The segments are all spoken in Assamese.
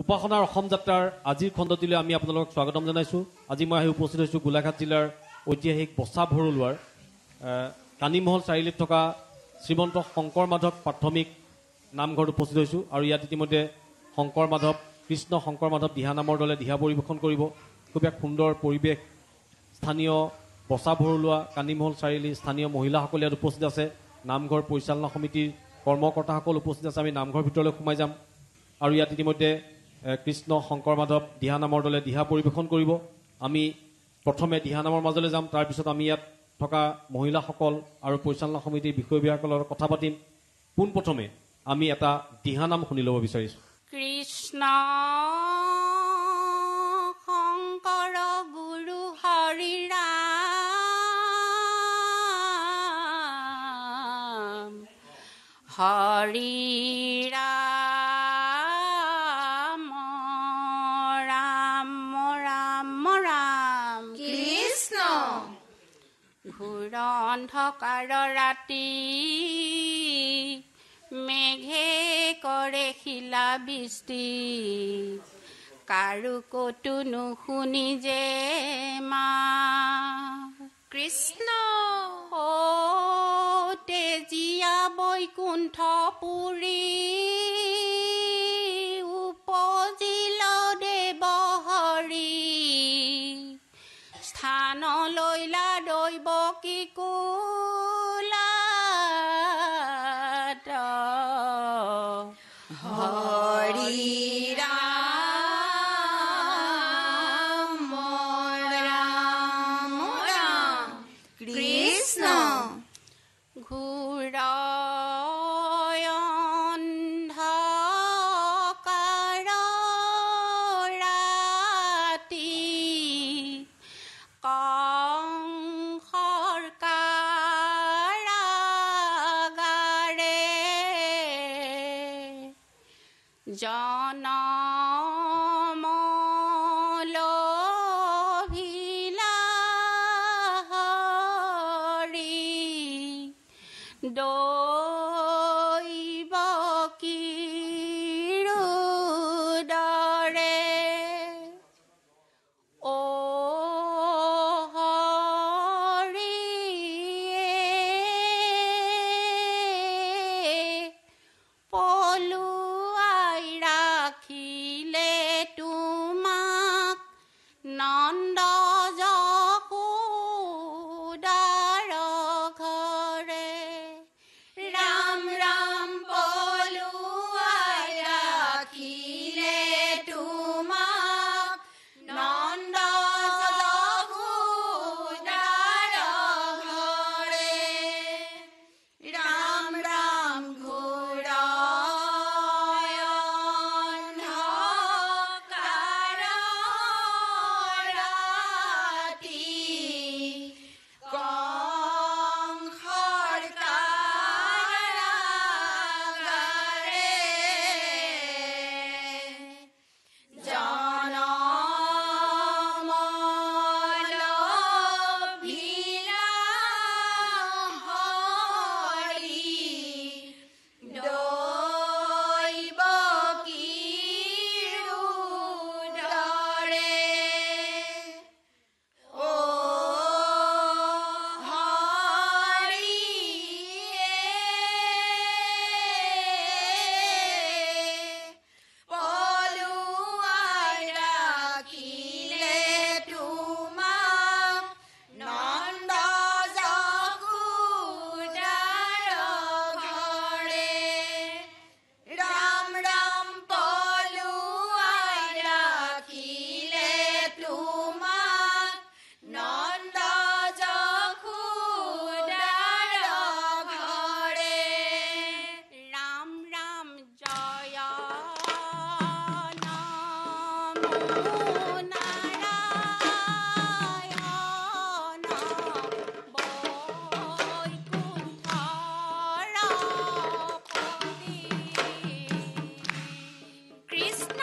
উপাসনাৰ অসম যাত্ৰাৰ আজিৰ খণ্ডটিলৈ আমি আপোনালোকক স্বাগতম জনাইছোঁ। আজি মই আহি উপস্থিত হৈছোঁ গোলাঘাট জিলাৰ ঐতিহাসিক বচা ভৰলুৱাৰ কানিমহল চাৰিআলিত থকা শ্ৰীমন্ত শংকৰ মাধৱ প্ৰাথমিক নামঘৰত উপস্থিত হৈছোঁ। আৰু ইয়াত ইতিমধ্যে কৃষ্ণ শংকৰ মাধৱ দিহা নামৰ দলে দিহা পৰিৱেশন কৰিব। খুব এক সুন্দৰ পৰিৱেশ। স্থানীয় বচা ভৰলুৱা কানিমহল চাৰিআলি স্থানীয় মহিলাসকল ইয়াত উপস্থিত আছে। নামঘৰ পৰিচালনা সমিতিৰ কৰ্মকৰ্তাসকল উপস্থিত আছে। আমি নামঘৰ ভিতৰলৈ সোমাই যাম। আৰু ইয়াত ইতিমধ্যে কৃষ্ণ শংকৰ মাধৱ দিহা নামৰ দলে দিহা পৰিৱেশন কৰিব। আমি প্ৰথমে দিহা নামৰ মাজলৈ যাম। তাৰপিছত আমি ইয়াত থকা মহিলাসকল আৰু পৰিচালনা সমিতিৰ বিষয়ববীয়াসকলৰ কথা পাতিম। পোনপ্ৰথমে আমি এটা দিহা নাম শুনি ল'ব বিচাৰিছোঁ। কৃষ্ণ শংকৰ গুৰু হৰি ৰাম হৰি ৰাম ৰাম ৰাম ৰাম কৃষ্ণ ঘোৰ অন্ধকাৰ ৰাতি মেঘে কৰে শিলা বৃষ্টি কাৰো কতো নুশুনি যে মা কৃষ্ণ ও তেজীয়া বৈকুণ্ঠপুৰী উপজিল দেৱ হৰি স্থান লৈলা দৈৱ কি কুলাত হৰি ৰাম ৰাম ৰাম কৃষ্ণ ঘোৰ অন্ধকাৰ ৰাতি কংসৰ কাৰাগাৰে জনম লভিলা হৰি দৈৱ কি ৰুদৰে ও হৰি পলুৱাই ৰাখিলে তোমাক নন্দ যশোদাৰ ঘৰে ৰাম ৰাম পলুৱাই ৰাখিলে তোমাক নন্দ যশোদাৰ ঘৰে ৰাম ৰাম ঘোৰ অন্ধকাৰ ৰাতি কংসৰ কাৰাগাৰে জনম লভিলা হৰি দৈৱ কি ৰুদৰে ও হৰি পলুৱাই ৰাখিলে তোমাক নন্দ যশোদাৰ ঘৰে ৰাম ৰাম পলুৱাই ৰাখিলে তোমাক নন্দ যশোদাৰ ঘৰে ৰাম ৰাম জয় নমো নাৰায়ণ বৈকুণ্ঠৰপতি কৃষ্ণ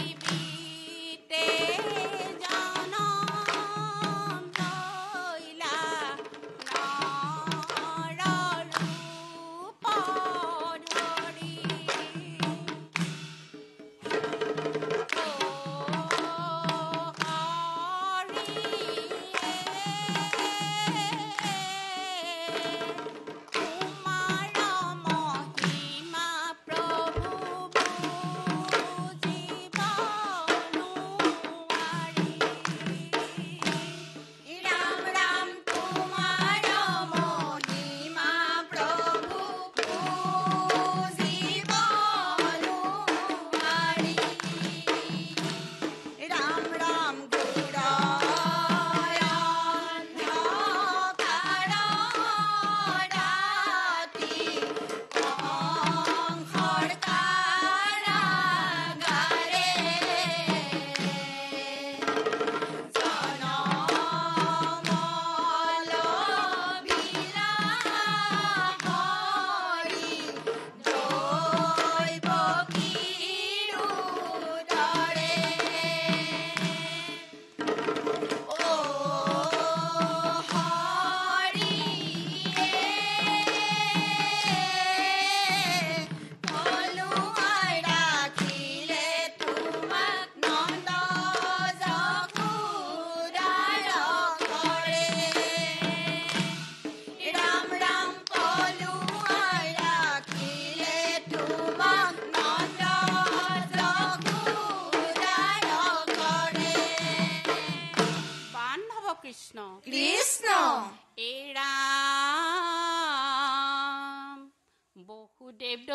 জীবিতে জনম লৈলা নৰ ৰূপ ধৰি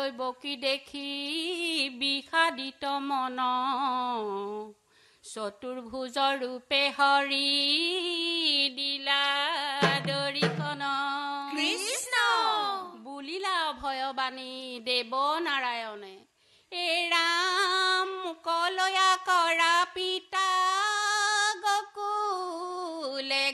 দৈৱকী দেখি বিষাদিত মন চতুৰ্ভুজৰ ৰূপে হৰি দিলা দৰিকণ কৃষ্ণ বুলিলা ভয়বাণী দেৱ নাৰায়ণে ৰাম মুকলয়া কৰা পিতা গকুলে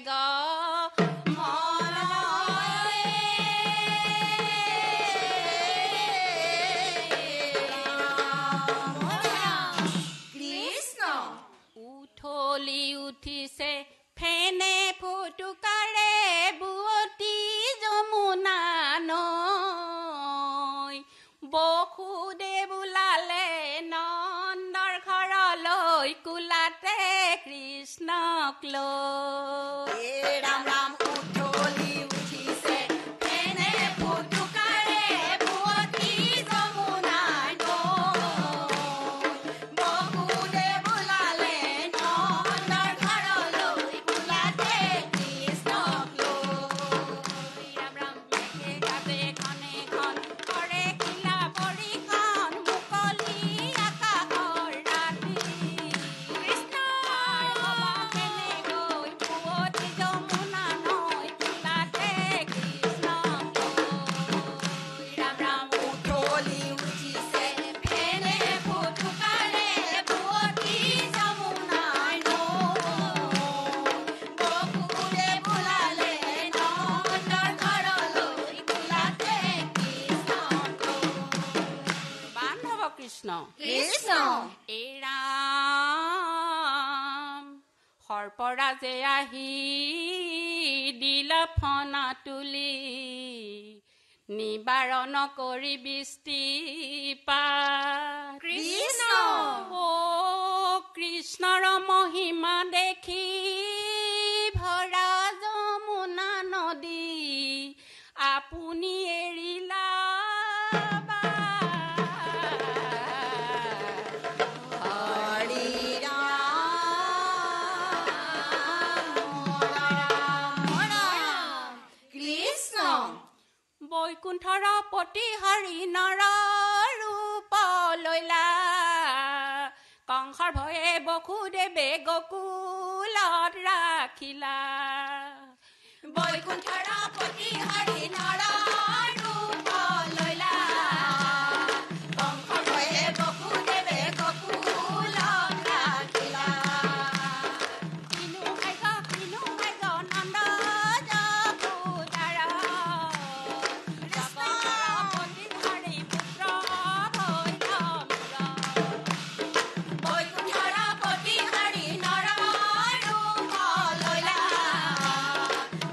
উঠলি উঠিছে ফেনে ফুটুকাৰে বুৱতী যমুনা নৈ বসুদেৱ ওলালে নন্দৰ ঘৰলৈ কুলাতে কৃষ্ণক লৈ ৰাম ৰাম উঠলি উঠিছে ফেনে ফুটুকাৰে বুৱতী যমুনা নৈ বসুদেৱ ওলালে নন্দৰ ঘৰলৈ কুলাতে কৃষ্ণক লৈ ৰাম ৰাম মেঘে গাজে ঘনে ঘন কৰে খিলা পৰিখন মুকলি আকাশৰ ৰাতি কৃষ্ণ কেনে গৈ পুৱতি যমুনা নৈ কুলাতে কৃষ্ণক লৈ ৰাম ৰাম উঠলি উঠিছে ফেনে ফুটুকাৰে বুৱতী যমুনা নৈ বসুদেৱ ওলালে নন্দৰ ঘৰলৈ কুলাতে কৃষ্ণক লৈ বান্ধৱ কৃষ্ণ কৃষ্ণ এই ৰাম সৰ্পৰাজে আহি দিলা ফনা তুলি নিবাৰণ কৰি বৃষ্টি কৃষ্ণ। ও কৃষ্ণৰ মহিমা দেখি ভৰা যমুনা নদী আপুনি এৰিলা হৰি ৰাম কৃষ্ণ বৈকুণ্ঠৰ পতি হৰি নৰ ৰূপ লৈলা কংসৰ ভয়ে বসুদেৱে গকুলত ৰাখিলা বৈকুণ্ঠৰ পতি হৰি নৰ ৰূপ লৈলা কংসৰ ভয়ে বসুদেৱে গকুলত ৰাখিলা কিনো ভাগ্য নন্দ যশোদাৰ জগতপতি হৰি পুত্ৰ হৈল মোৰ বৈকুণ্ঠৰ পতি হৰি নৰ ৰূপ লৈলা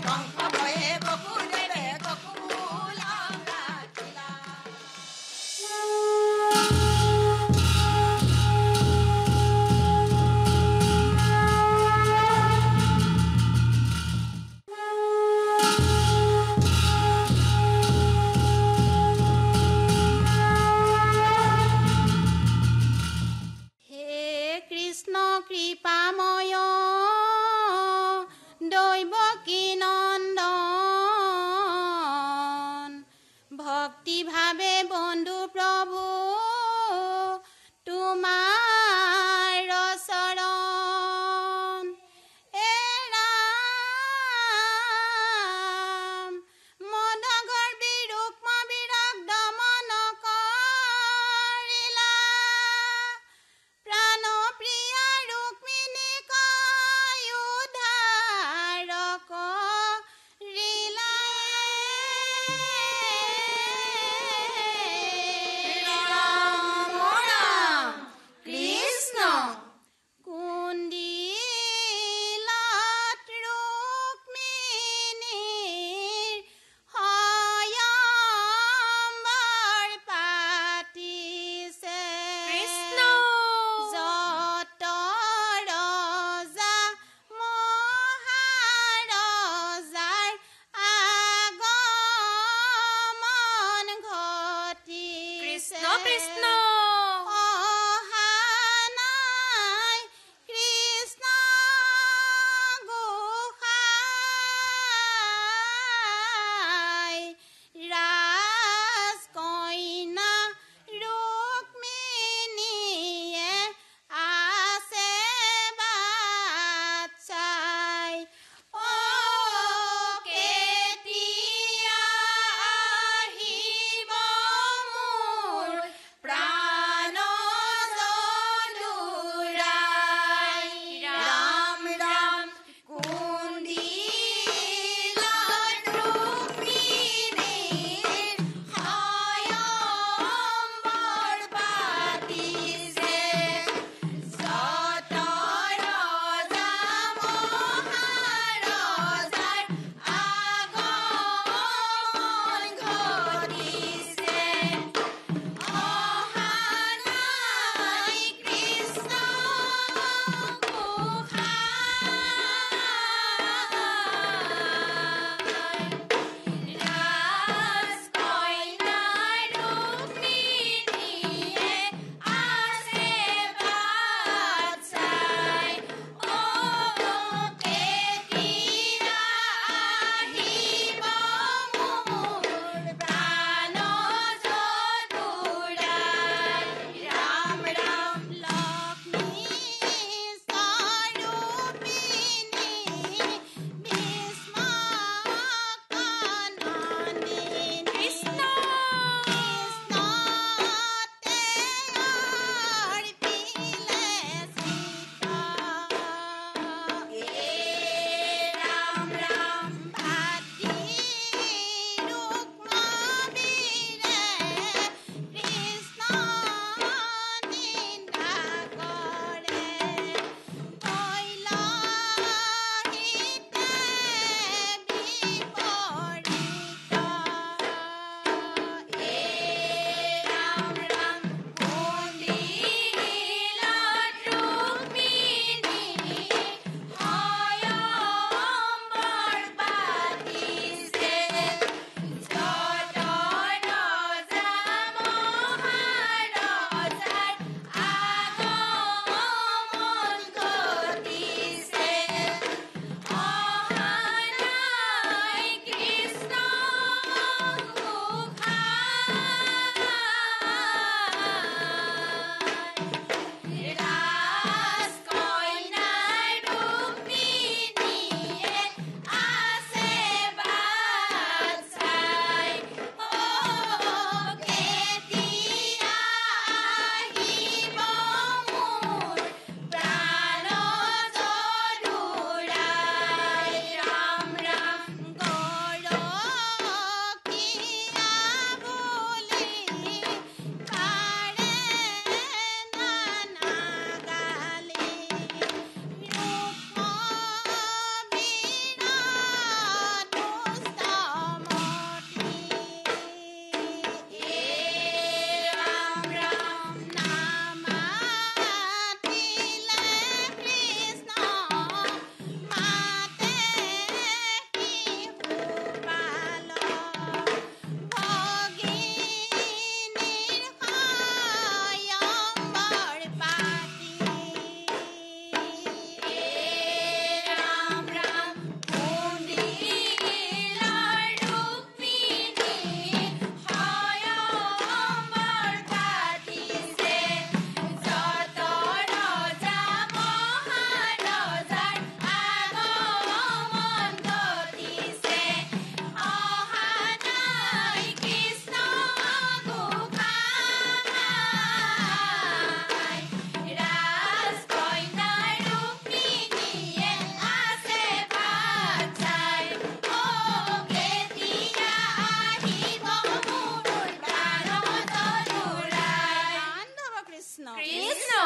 কংস ভয়ে বসুদেৱে গকুলত ৰাখিলা হে কৃষ্ণ কৃপাময় দৈৱকী নন্দন ভক্তিভাৱে বন্ধু প্ৰভু তোমাৰ চৰণ এ ৰাম মদগৰ্বী ৰুক্ম বিৰগ দমন কৰিলা প্ৰাণ প্ৰিয়া ৰুক্মিণীক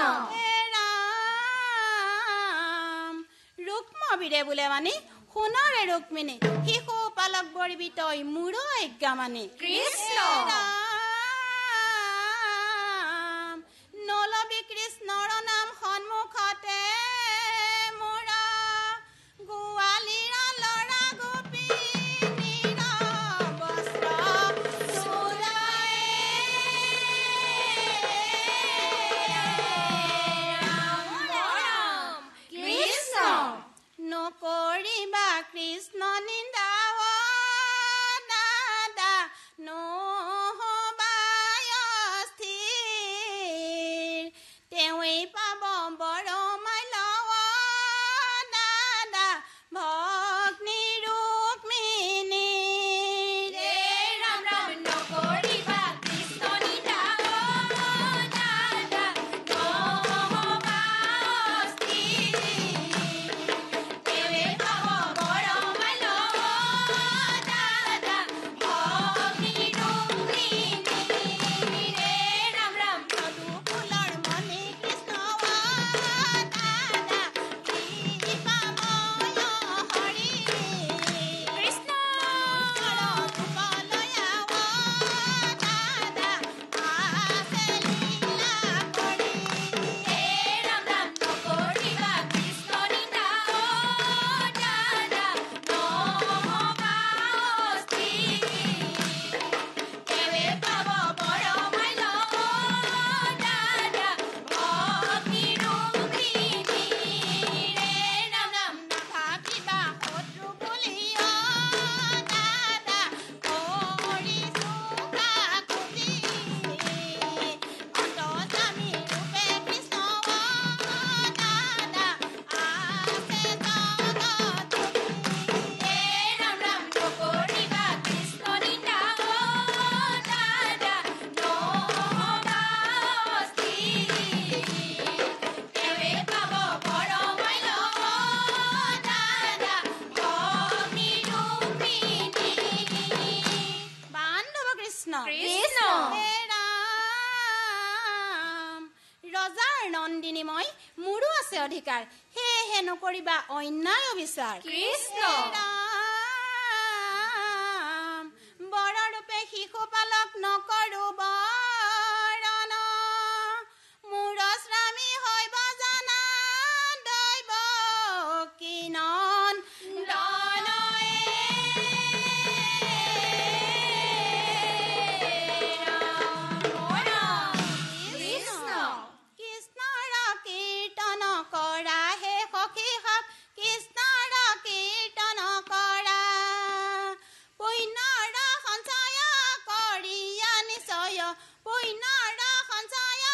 ৰাম ৰুক্মবীৰে বোলে মানি সোণৰে ৰুক্মিণী শিশু পালক বৰিবি তই মোৰ আজ্ঞা মানি কৃষ্ণ ৰাম নলবি কৃষ্ণৰ নাম সন্মুখতে মোৰা গোৱালিৰা লৰা গোপিনীৰ বস্ত্ৰ চোৰাই কৃষ্ণ নকৰিবা কৃষ্ণ নিন্দা দাদা নহবা অস্থিৰ তেওঁৱেই পাব বৰ মাইল দাদা ভগ্নী ৰুক্মিণী ৰাম ৰাম নকৰিবা কৃষ্ণ নিন্দা দাদা নহবা অস্থিৰ তেৱে পাব বৰ মাইল দাদা ভগ্নী ৰুক্মিণী ৰাম ৰাম মধু ফুলৰ মণি কৃষ্ণ দাদা কৃপাময় হৰি কৃষ্ণ গোপালয়া দাদা আছে লীলা কৰি ৰাম ৰাম নকৰিবা কৃষ্ণ নিন্দা দাদা নহবা অস্থিৰ তেৱে পাব বৰ মাইল দাদা ভগ্নী ৰুক্মিণী ৰাম ৰাম নাথাকিবা শত্ৰু বুলি দাদা কৰিছো কাকুতি অন্তৰ্যামী ৰূপে কৃষ্ণ দাদা আছে জগতপতি ৰাম ৰাম নকৰিবা কৃষ্ণ নিন্দা দাদা নহবা অস্থিৰ তেৱে পাব বৰ মাইল দাদা ভগ্নী ৰুক্মিণী বান্ধৱ কৃষ্ণ কৃষ্ণ হে ৰাম ৰজাৰ নন্দিনী মই মোৰো আছে অধিকাৰ সেয়েহে নকৰিবা অন্যায় অবিচাৰ কৃষ্ণ ৰাম বৰৰূপে শিশু পালক নকৰো বৰণ মোৰ স্বামী হৈব জানা দৈৱ কিনন কৃষ্ণৰ কীৰ্তন কৰা হে সখী হক কৃষ্ণৰ কীৰ্তন কৰা পুণ্যৰ সঞ্চয় কৰিয়া নিশ্চয় পুণ্যৰ সঞ্চয়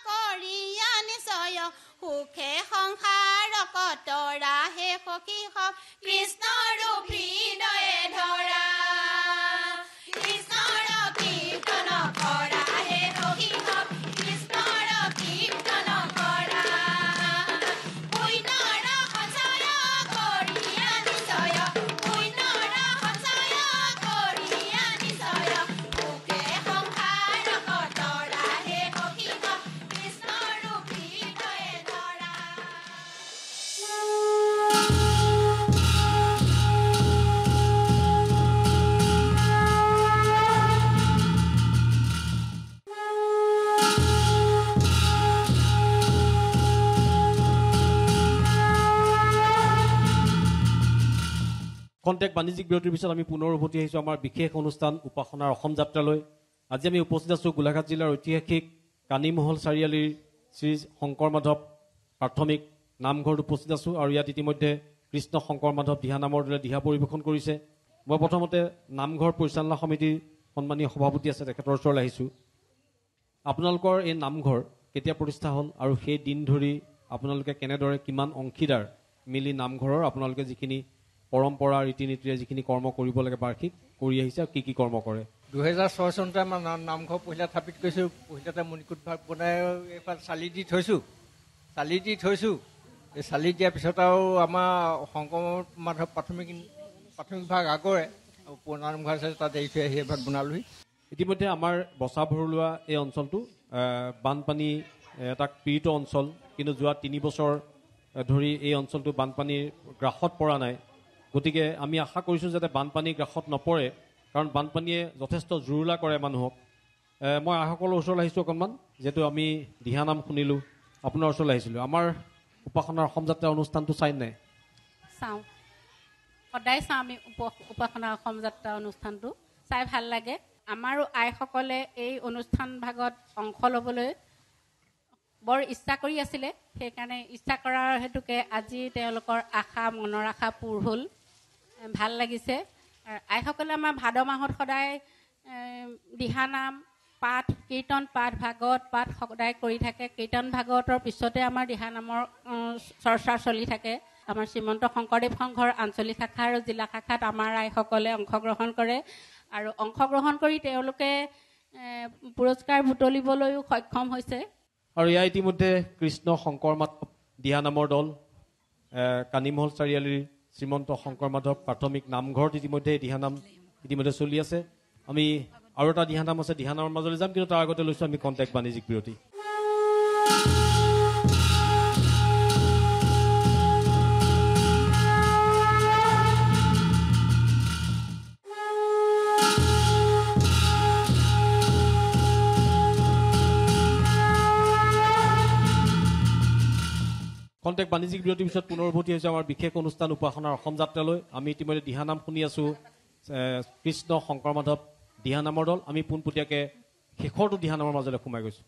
কৰিয়া নিশ্চয় সুখে সংসাৰ কতৰা হে সখী হক কৃষ্ণৰ হৃদয়ে ধৰা কৃষ্ণৰ কীৰ্তন কৰা হে সখী হক কৃষ্ণৰ কীৰ্তন কৰা পুণ্যৰ সঞ্চয় কৰিয়া নিশ্চয় পুণ্যৰ সঞ্চয় কৰিয়া নিশ্চয় সুখে সংসাৰ কতৰা হে সখী হক কৃষ্ণৰ হৃদয়ে ধৰা কণ্টেক বাণিজ্যিক বিৰতিৰ পিছত আমি পুনৰ উভতি আহিছোঁ আমাৰ বিশেষ অনুষ্ঠান উপাসনাৰ অসম যাত্ৰালৈ আজি আমি উপস্থিত আছোঁ গোলাঘাট জিলাৰ ঐতিহাসিক কানিমহল চাৰিআলিৰ শ্ৰী শংকৰ মাধৱ প্ৰাথমিক নামঘৰত উপস্থিত আছোঁ আৰু ইয়াত ইতিমধ্যে কৃষ্ণ শংকৰ মাধৱ দিহা নামৰ দৰে দিহা পৰিৱেশন কৰিছে মই প্ৰথমতে নামঘৰ পৰিচালনা সমিতিৰ সন্মানীয় সভাপতি আছে তেখেতৰ ওচৰলৈ আহিছোঁ আপোনালোকৰ এই নামঘৰ কেতিয়া প্ৰতিষ্ঠা হ'ল আৰু সেই দিন ধৰি আপোনালোকে কেনেদৰে কিমান অংশীদাৰ মিলি নামঘৰৰ আপোনালোকে যিখিনি পৰম্পৰা ৰীতি নীতিৰে যিখিনি কৰ্ম কৰিব লাগে বাৰ্ষিক কৰি আহিছে আৰু কি কৰ্ম কৰে 2006 চনতে আমাৰ নামঘৰ পহিলা স্থাপিত কৰিছোঁ পহিলাতে মণিকূট ভাগ বনাই এইফালে চালি দি থৈছোঁ এই চালি দিয়াৰ পিছত আৰু আমাৰ শংকৰ মাধৱ প্ৰাথমিক ভাগ আগৰে আৰু পুৰণা নামঘৰ আছে তাত এৰি থৈ আহি এভাগ বনালোহি ইতিমধ্যে আমাৰ বচা ভৰলুৱা এই অঞ্চলটো বানপানী এটা পীড়িত অঞ্চল, কিন্তু যোৱা 3 বছৰ ধৰি এই অঞ্চলটো বানপানীৰ গ্ৰাসত পৰা নাই। গতিকে আমি আশা কৰিছোঁ যাতে বানপানীৰ গ্ৰাসত নপৰে, কাৰণ বানপানীয়ে যথেষ্ট জুৰুলা কৰে মানুহক। মই আইসকলৰ ওচৰলৈ আহিছোঁ অকণমান, যিহেতু আমি দিহানাম শুনিলোঁ, আপোনাৰ ওচৰলৈ আহিছিলোঁ। আমাৰ উপাসনাৰ অসম যাত্ৰা অনুষ্ঠানটো চাই নাই? চাওঁ, সদায় চাওঁ আমি উপাসনা অসম যাত্ৰা অনুষ্ঠানটো, চাই ভাল লাগে। আমাৰো আইসকলে এই অনুষ্ঠান ভাগত অংশ ল'বলৈ বৰ ইচ্ছা কৰি আছিলে, সেইকাৰণে ইচ্ছা কৰাৰ হেতুকে আজি তেওঁলোকৰ আশা, মনৰ আশা পূৰ হ'ল। ভাল লাগিছে। আইসকলে আমাৰ ভাদ মাহত সদায় দিহানাম পাঠ, কীৰ্তন পাঠ, ভাগৱত পাঠ সদায় কৰি থাকে। কীৰ্তন ভাগৱতৰ পিছতে আমাৰ দিহানামৰ চৰ্চা চলি থাকে। আমাৰ শ্ৰীমন্ত শংকৰদেৱ সংঘৰ আঞ্চলিক শাখা আৰু জিলা শাখাত আমাৰ আইসকলে অংশগ্ৰহণ কৰে, আৰু অংশগ্ৰহণ কৰি তেওঁলোকে পুৰস্কাৰ বুটলিবলৈও সক্ষম হৈছে। আৰু ইয়াৰ ইতিমধ্যে কৃষ্ণ শংকৰ মাধৱ দিহানামৰ দল, কানিমহল চাৰিআলিৰ শ্ৰীমন্ত শংকৰ মাধৱ প্ৰাথমিক নামঘৰত ইতিমধ্যে দিহানাম ইতিমধ্যে চলি আছে। আমি আৰু এটা দিহানাম আছে, দিহানামৰ মাজলৈ যাম, কিন্তু তাৰ আগতে লৈছোঁ আমি কণ্টেক্ট বাণিজ্যিক বিৰতি। কণ্টেক্ট বাণিজ্যিক বিৰতিৰ পিছত পুনৰ উভতি হৈছে আমাৰ বিশেষ অনুষ্ঠান উপাসনাৰ অসম যাত্ৰালৈ। আমি ইতিমধ্যে দিহানাম শুনি আছোঁ, কৃষ্ণ শংকৰ মাধৱ দিহানামৰ দল। আমি পোনপটীয়াকৈ শেষৰটো দিহানামৰ মাজলৈ সোমাই গৈছোঁ।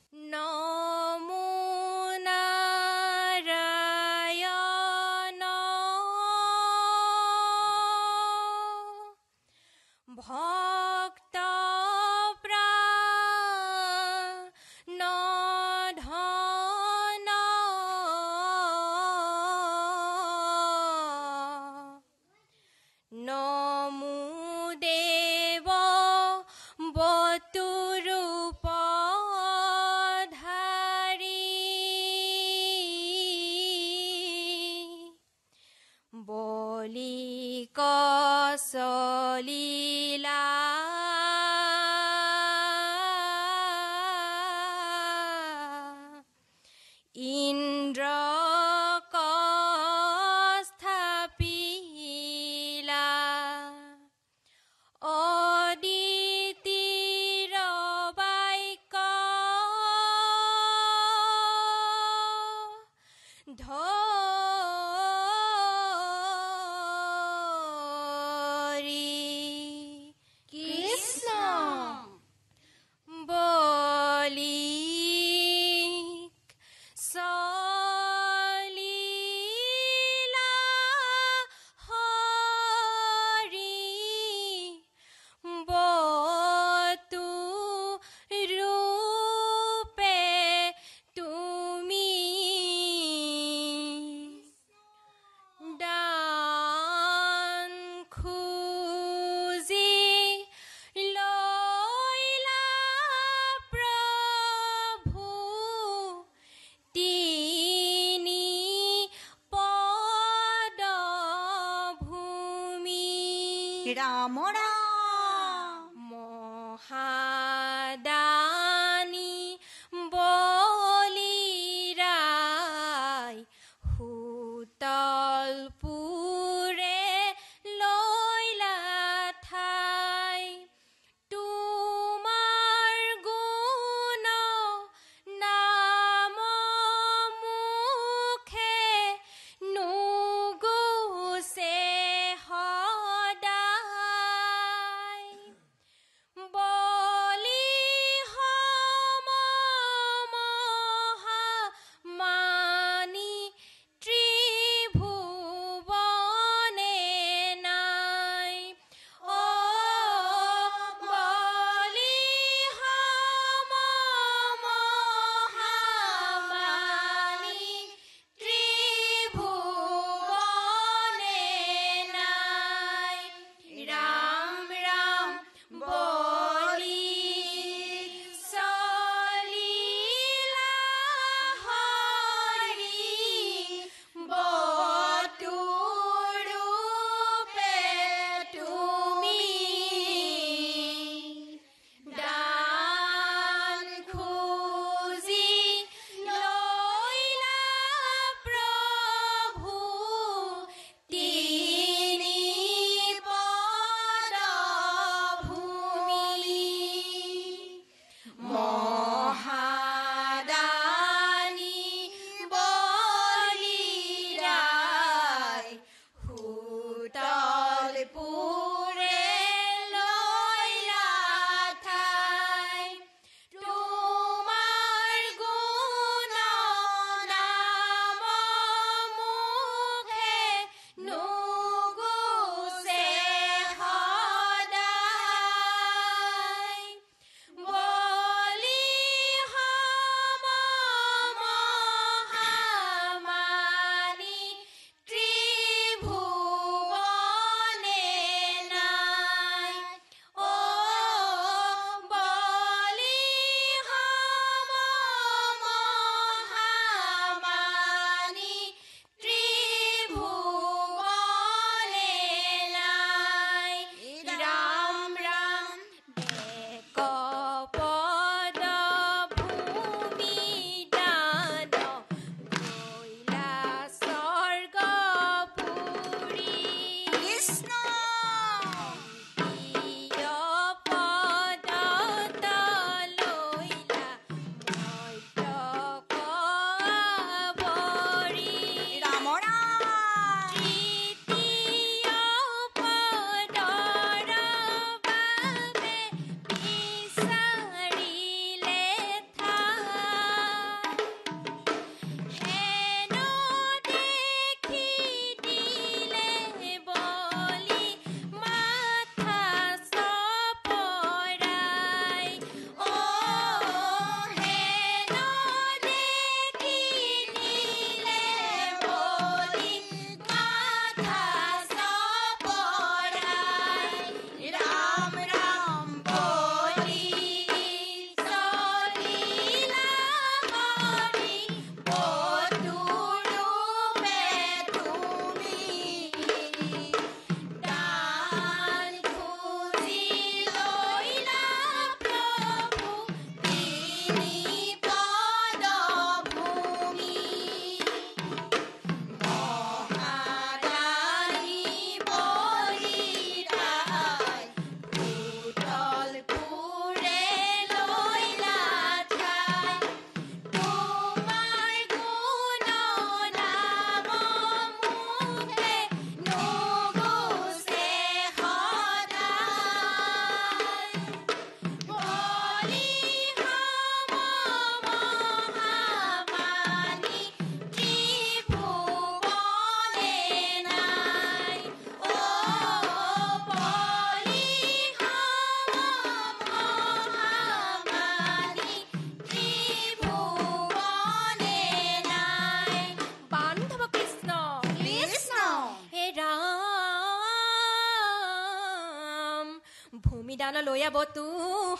কল্যাণ লৈ আবতো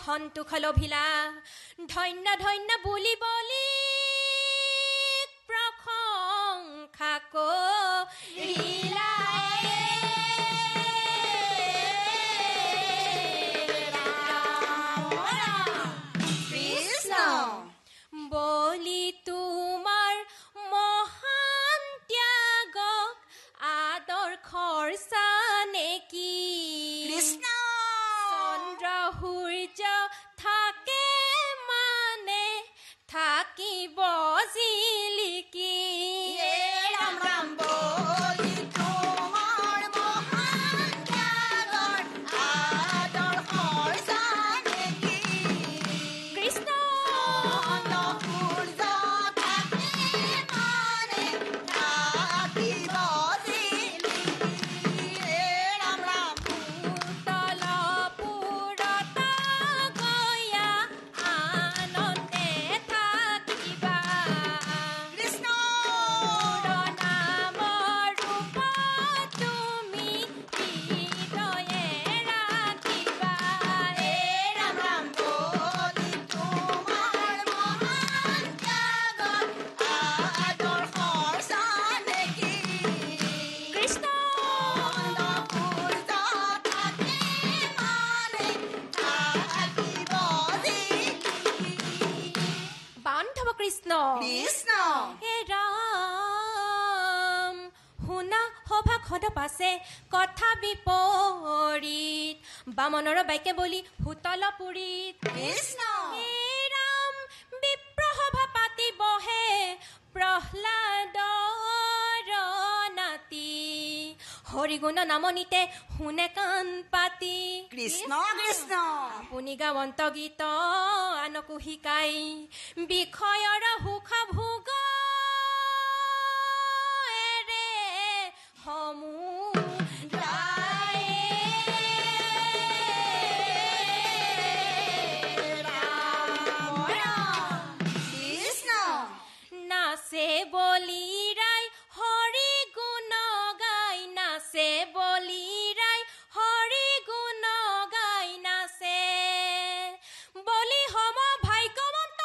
সন্তোষ লভিলা ধন্য ধন্য বুলি বলি প্ৰশংসা কৰিলা বলি তোমাৰ মহান ত্যাগক আদৰ্শৰ চানে কি চন্দ্ৰ সূৰ্য থাকে মানে থাকিব জিলিকি ৰাম ৰাম বলি তোমাৰ মহান ত্যাগৰ আদৰ্শৰ চানে কি কৃষ্ণ পাছে কথা বিপৰীত বামনৰ বাইকে বলি ভূতল পুৰীত কৃষ্ণ ৰাম বিপ্ৰসভা পাতি বহে প্ৰহ্লাদৰ নাতি হৰিগুণ নামনিতে শুনে কাণ পাতি কৃষ্ণ কৃষ্ণ আপুনি গাৱন্ত গীত আনকো শিকাই বিষয়ৰ সুখ ভোগ নাচে বলিৰাই হৰি গুণ গাই নাচে বলিৰাই হৰি গুণ গাই নাচে বলি সম ভাগ্যৱন্ত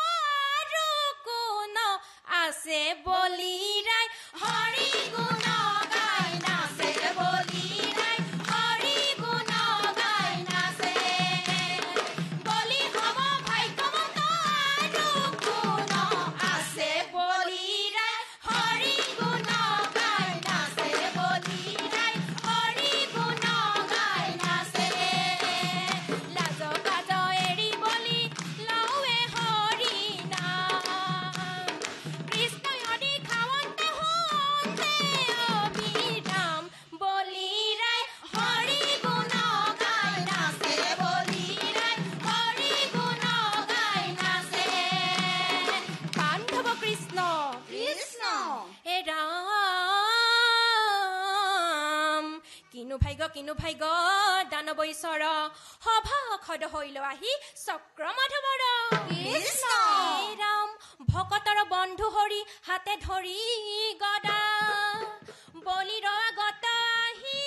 আৰু কোন আছে বলিৰাই হৰি গুণ কিনো ভাগ্য দানৱৈশ্বৰ সভা অখদ হৈল আহি চক্ৰ মাধৱৰ ৰাম ভকতৰ বন্ধু হৰি হাতে ধৰি গদা বলিৰ আগত আহি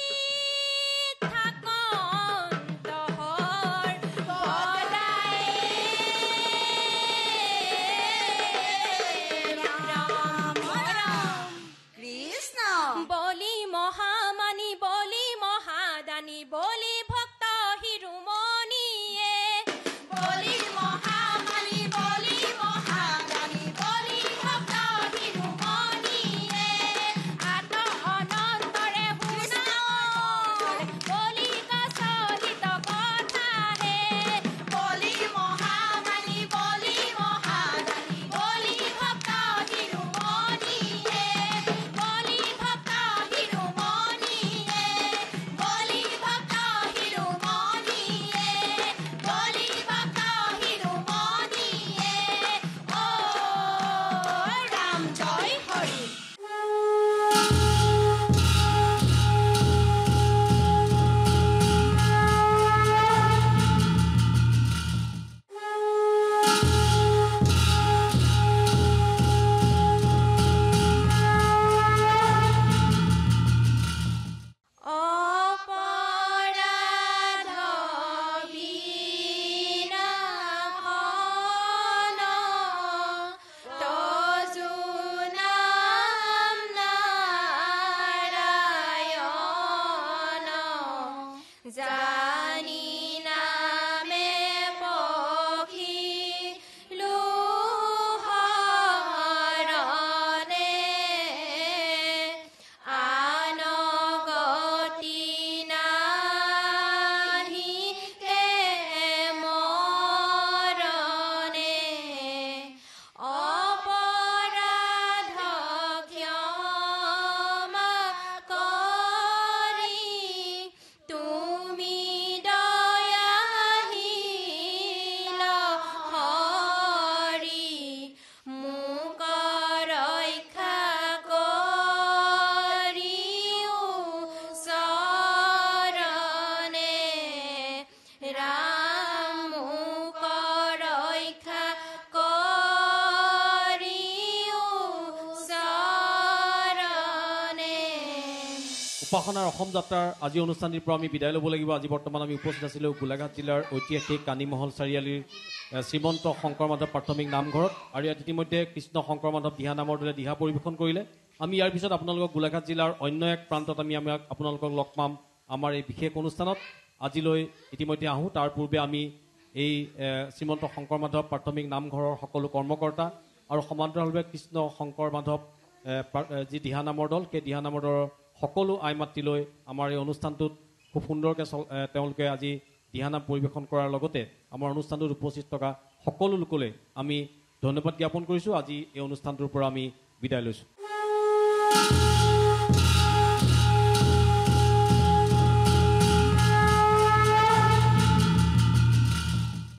উপাসনাৰ অসম যাত্ৰাৰ আজি অনুষ্ঠানটিৰ পৰা আমি বিদায় ল'ব লাগিব। আজি বৰ্তমান আমি উপস্থিত আছিলোঁ গোলাঘাট জিলাৰ ঐতিহাসিক কানিমহল চাৰিআলিৰ শ্ৰীমন্ত শংকৰ মাধৱ প্ৰাথমিক নামঘৰত। আৰু ইয়াত ইতিমধ্যে কৃষ্ণ শংকৰ মাধৱ দিহা নামৰ দলে দিহা পৰিৱেশন কৰিলে। আমি ইয়াৰ পিছত আপোনালোকক গোলাঘাট জিলাৰ অন্য এক প্ৰান্তত আমি আপোনালোকক লগ পাম আমাৰ এই বিশেষ অনুষ্ঠানত। আজিলৈ ইতিমধ্যে আহোঁ। তাৰ পূৰ্বে আমি এই শ্ৰীমন্ত শংকৰ মাধৱ প্ৰাথমিক নামঘৰৰ সকলো কৰ্মকৰ্তা আৰু সমান্তৰালভাৱে কৃষ্ণ শংকৰ মাধৱ যি দিহা নামৰ দল, সেই দিহা নামৰ দলৰ সকলো আই মাতৃলৈ আমাৰ এই অনুষ্ঠানটোত খুব সুন্দৰকৈ তেওঁলোকে আজি দিহানাম পৰিৱেশন কৰাৰ লগতে আমাৰ অনুষ্ঠানটোত উপস্থিত থকা সকলো লোকলৈ আমি ধন্যবাদ জ্ঞাপন কৰিছোঁ। আজি এই অনুষ্ঠানটোৰ পৰা আমি বিদায় লৈছোঁ।